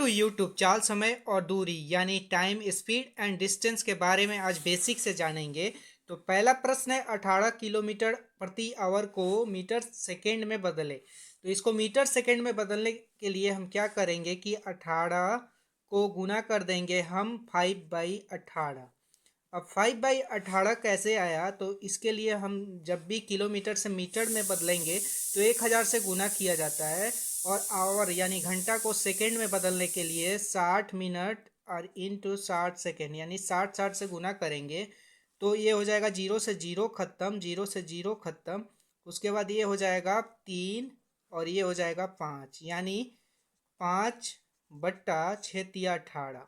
To YouTube. चाल, समय और दूरी यानी टाइम, स्पीड एंड डिस्टेंस के बारे में आज बेसिक से जानेंगे। तो पहला प्रश्न है 18 किलोमीटर प्रति आवर को मीटर सेकेंड में बदले। तो इसको मीटर सेकेंड में बदलने के लिए हम क्या करेंगे कि 18 को गुना कर देंगे हम 5/18। अब 5/18 कैसे आया, तो इसके लिए हम जब भी किलोमीटर से मीटर में बदलेंगे तो 1000 से गुना किया जाता है। और आवर यानी घंटा को सेकंड में बदलने के लिए 60 मिनट और इंटू 60 सेकेंड यानी 60 से गुना करेंगे। तो ये हो जाएगा 0 से 0 ख़त्म, 0 से 0 ख़त्म। उसके बाद ये हो जाएगा 3 और ये हो जाएगा 5 यानी 5/6×18।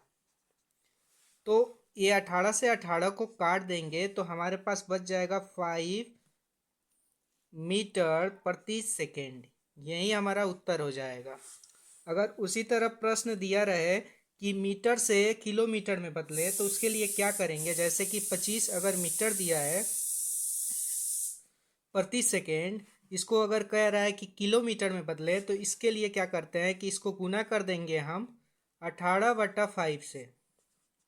तो ये 18 से 18 को काट देंगे तो हमारे पास बच जाएगा 5 मीटर प्रति सेकेंड। यही हमारा उत्तर हो जाएगा। अगर उसी तरह प्रश्न दिया रहे कि मीटर से किलोमीटर में बदले तो उसके लिए क्या करेंगे, जैसे कि 25 अगर मीटर दिया है प्रति सेकेंड, इसको अगर कह रहा है कि किलोमीटर में बदले तो इसके लिए क्या करते हैं कि इसको गुना कर देंगे हम 18/5 से।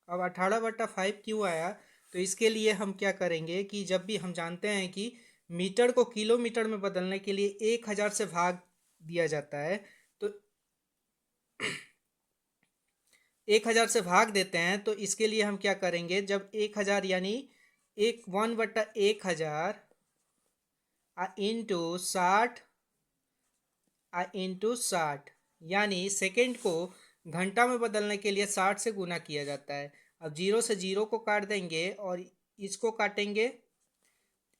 अब 18/5 क्यों आया, तो इसके लिए हम क्या करेंगे कि जब भी हम जानते हैं कि मीटर को किलोमीटर में बदलने के लिए 1000 से भाग दिया जाता है, तो 1000 से भाग देते हैं। तो इसके लिए हम क्या करेंगे, जब 1000 यानी 1/1000 इंटू 60 यानी सेकेंड को घंटा में बदलने के लिए 60 से गुना किया जाता है। अब 0 से 0 को काट देंगे और इसको काटेंगे,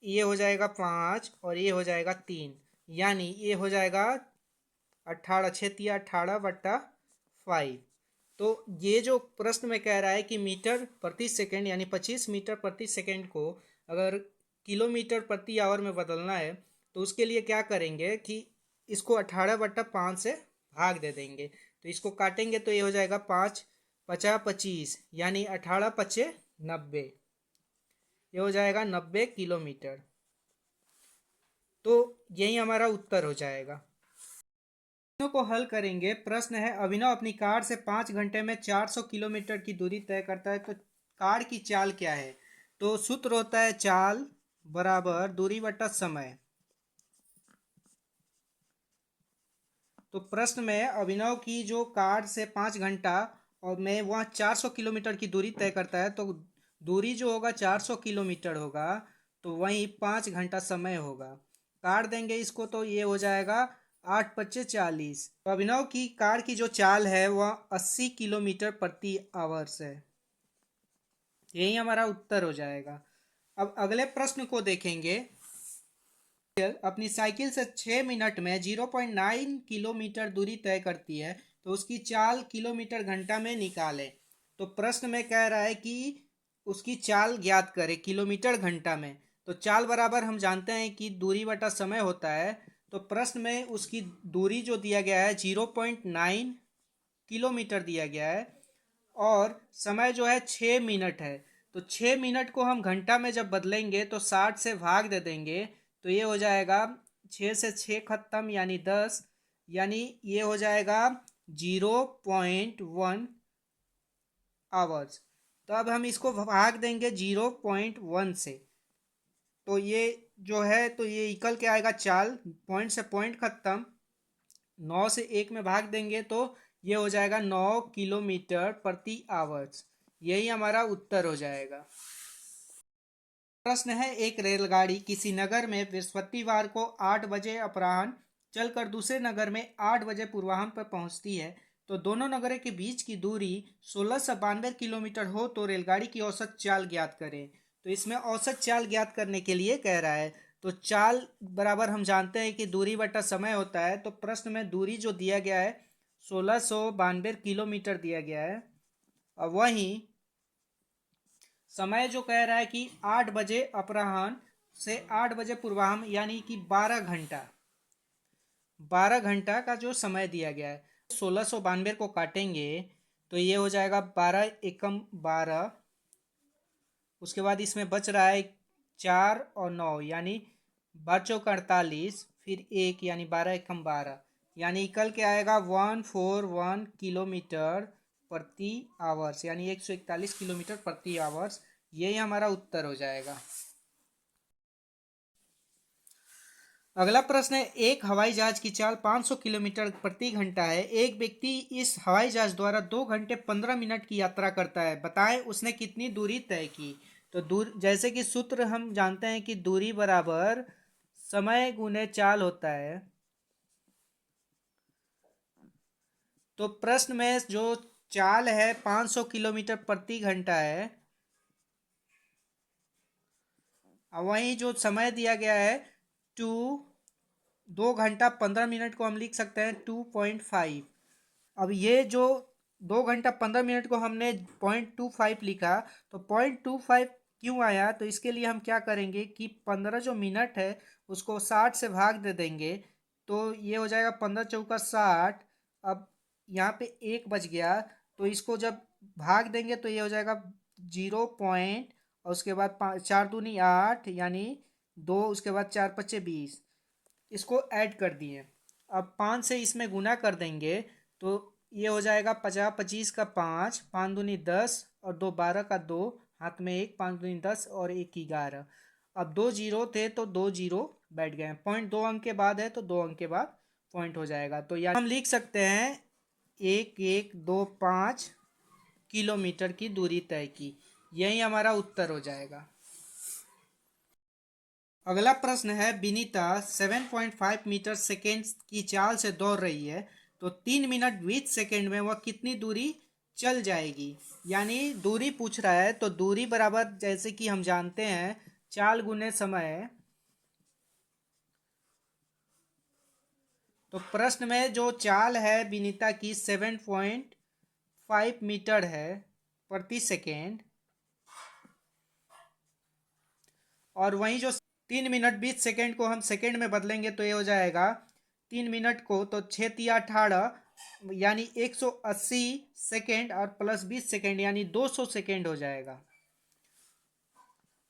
ये हो जाएगा 5 और ये हो जाएगा 3 यानी ये हो जाएगा 18/18/5। तो ये जो प्रश्न में कह रहा है कि मीटर प्रति सेकंड यानी 25 मीटर प्रति सेकंड को अगर किलोमीटर प्रति आवर में बदलना है तो उसके लिए क्या करेंगे कि इसको 18/5 से भाग दे देंगे। तो इसको काटेंगे तो ये हो जाएगा 5×5=25 यानी 18×5=90। ये हो जाएगा 90 किलोमीटर। तो यही हमारा उत्तर हो जाएगा। प्रश्नों को हल करेंगे। प्रश्न है अभिनव अपनी कार से 5 घंटे में 400 किलोमीटर की दूरी तय करता है, तो कार की चाल क्या है। तो सूत्र होता है चाल बराबर दूरी बटा समय। तो प्रश्न में अभिनव की जो कार से 5 घंटा और में वह 400 किलोमीटर की दूरी तय करता है, तो दूरी जो होगा 400 किलोमीटर होगा, तो वहीं 5 घंटा समय होगा। काट देंगे इसको तो ये हो जाएगा 8×5=40। तो अभिनव की कार की जो चाल है वह 80 किलोमीटर प्रति आवर्स है। यही हमारा उत्तर हो जाएगा। अब अगले प्रश्न को देखेंगे। अपनी साइकिल से 6 मिनट में 0.9 किलोमीटर दूरी तय करती है, तो उसकी चाल किलोमीटर घंटा में निकालें। तो प्रश्न में कह रहा है कि उसकी चाल ज्ञात करें किलोमीटर घंटा में। तो चाल बराबर हम जानते हैं कि दूरी बटा समय होता है। तो प्रश्न में उसकी दूरी जो दिया गया है 0.9 किलोमीटर दिया गया है और समय जो है 6 मिनट है। तो 6 मिनट को हम घंटा में जब बदलेंगे तो 60 से भाग दे देंगे, तो ये हो जाएगा 6 से 6 ख़त्म यानी 10 यानी ये हो जाएगा 0.1 आवर्स। तो अब हम इसको भाग देंगे 0.1 से, तो ये जो है तो ये इक्वल क्या आएगा, चाल पॉइंट से पॉइंट ख़त्म, 9 से 1 में भाग देंगे तो ये हो जाएगा 9 किलोमीटर प्रति आवर्स। यही हमारा उत्तर हो जाएगा। प्रश्न है एक रेलगाड़ी किसी नगर में बृहस्पतिवार को 8 बजे अपराह्न चलकर दूसरे नगर में 8 बजे पूर्वाह्न पर पहुंचती है, तो दोनों नगरों के बीच की दूरी 1692 किलोमीटर हो तो रेलगाड़ी की औसत चाल ज्ञात करें। तो इसमें औसत चाल ज्ञात करने के लिए कह रहा है। तो चाल बराबर हम जानते हैं कि दूरी बटा समय होता है। तो प्रश्न में दूरी जो दिया गया है 1692 किलोमीटर दिया गया है और वहीं समय जो कह रहा है कि 8 बजे अपराह्न से 8 बजे पूर्वाह्न यानी कि 12 घंटा का जो समय दिया गया है। 1692 को काटेंगे तो ये हो जाएगा 12×1=12। उसके बाद इसमें बच रहा है 4 और 9 यानी 12×4=48, फिर 1 यानी 12×1=12। यानी इक्वल क्या आएगा 141 किलोमीटर प्रति आवर्स, यानी 141 किलोमीटर प्रति आवर्स। यही हमारा उत्तर हो जाएगा। अगला प्रश्न है, एक हवाई जहाज की चाल 500 किलोमीटर प्रति घंटा है। एक व्यक्ति इस हवाई जहाज द्वारा 2 घंटे 15 मिनट की यात्रा करता है, बताएं उसने कितनी दूरी तय की। तो दूर, जैसे कि सूत्र हम जानते हैं कि दूरी बराबर समय गुने चाल होता है। तो प्रश्न में जो चाल है 500 किलोमीटर प्रति घंटा है, और वहीं जो समय दिया गया है 2 घंटा 15 मिनट को हम लिख सकते हैं 2.5। अब ये जो 2 घंटा 15 मिनट को हमने 0.25 लिखा, तो 0.25 क्यों आया, तो इसके लिए हम क्या करेंगे कि 15 जो मिनट है उसको 60 से भाग दे देंगे, तो ये हो जाएगा 15 × 4 = 60। अब यहाँ पे एक बच गया, तो इसको जब भाग देंगे तो ये हो जाएगा 0 और उसके बाद 4 दूनी 8 यानी 2, उसके बाद 4 × 5 = 20। इसको ऐड कर दिए। अब 5 से इसमें गुना कर देंगे तो ये हो जाएगा 50, 25 का 5, 5 दूनी 10 और 2 12 का 2, हाथ में 1, 5 दूनी 10 और 1 11। अब 2 जीरो थे तो 2 जीरो बैठ गए। पॉइंट 2 अंक के बाद है तो 2 अंक के बाद पॉइंट हो जाएगा। तो या हम लिख सकते हैं 1125 किलोमीटर की दूरी तय की। यही हमारा उत्तर हो जाएगा। अगला प्रश्न है, विनीता 7.5 मीटर सेकेंड की चाल से दौड़ रही है, तो 3 मिनट 20 सेकेंड में वह कितनी दूरी चल जाएगी। यानी दूरी पूछ रहा है, तो दूरी बराबर जैसे कि हम जानते हैं चाल गुने समय। तो प्रश्न में जो चाल है विनीता की 7.5 मीटर है प्रति सेकेंड, और वहीं जो 3 मिनट 20 सेकेंड को हम सेकेंड में बदलेंगे तो ये हो जाएगा 3 मिनट को तो 6×3 = 18 यानी 180 सेकेंड और प्लस 20 सेकेंड यानी 200 सेकेंड हो जाएगा।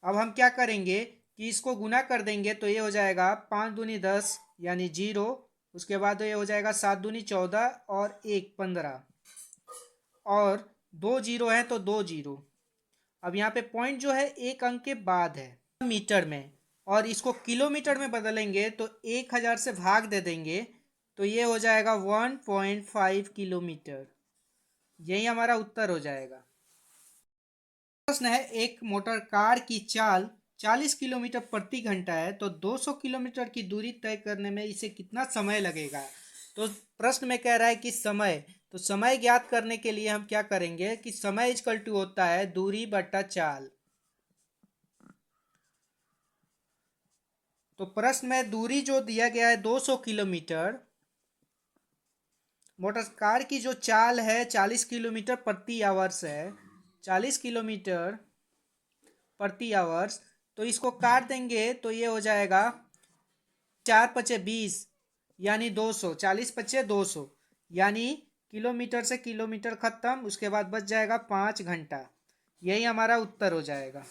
अब हम क्या करेंगे कि इसको गुना कर देंगे तो ये हो जाएगा 5 दूनी 10 यानी 0, उसके बाद ये हो जाएगा 7 दूनी 14 और 1 15, और 2 जीरो है तो 2 जीरो। अब यहाँ पे पॉइंट जो है 1 अंक के बाद है मीटर में, और इसको किलोमीटर में बदलेंगे तो 1000 से भाग दे देंगे तो ये हो जाएगा 1.5 किलोमीटर। यही हमारा उत्तर हो जाएगा। प्रश्न है, एक मोटर कार की चाल 40 किलोमीटर प्रति घंटा है, तो 200 किलोमीटर की दूरी तय करने में इसे कितना समय लगेगा। तो प्रश्न में कह रहा है कि समय, तो समय ज्ञात करने के लिए हम क्या करेंगे कि समय इक्वल टू होता है दूरी बटा चाल। तो प्रश्न में दूरी जो दिया गया है 200 किलोमीटर, मोटर कार की जो चाल है 40 किलोमीटर प्रति आवर्स है, 40 किलोमीटर प्रति आवर्स, तो इसको काट देंगे तो ये हो जाएगा 4×5 = 20 यानी 200, 40×5 = 200 यानी किलोमीटर से किलोमीटर खत्म, उसके बाद बच जाएगा 5 घंटा। यही हमारा उत्तर हो जाएगा।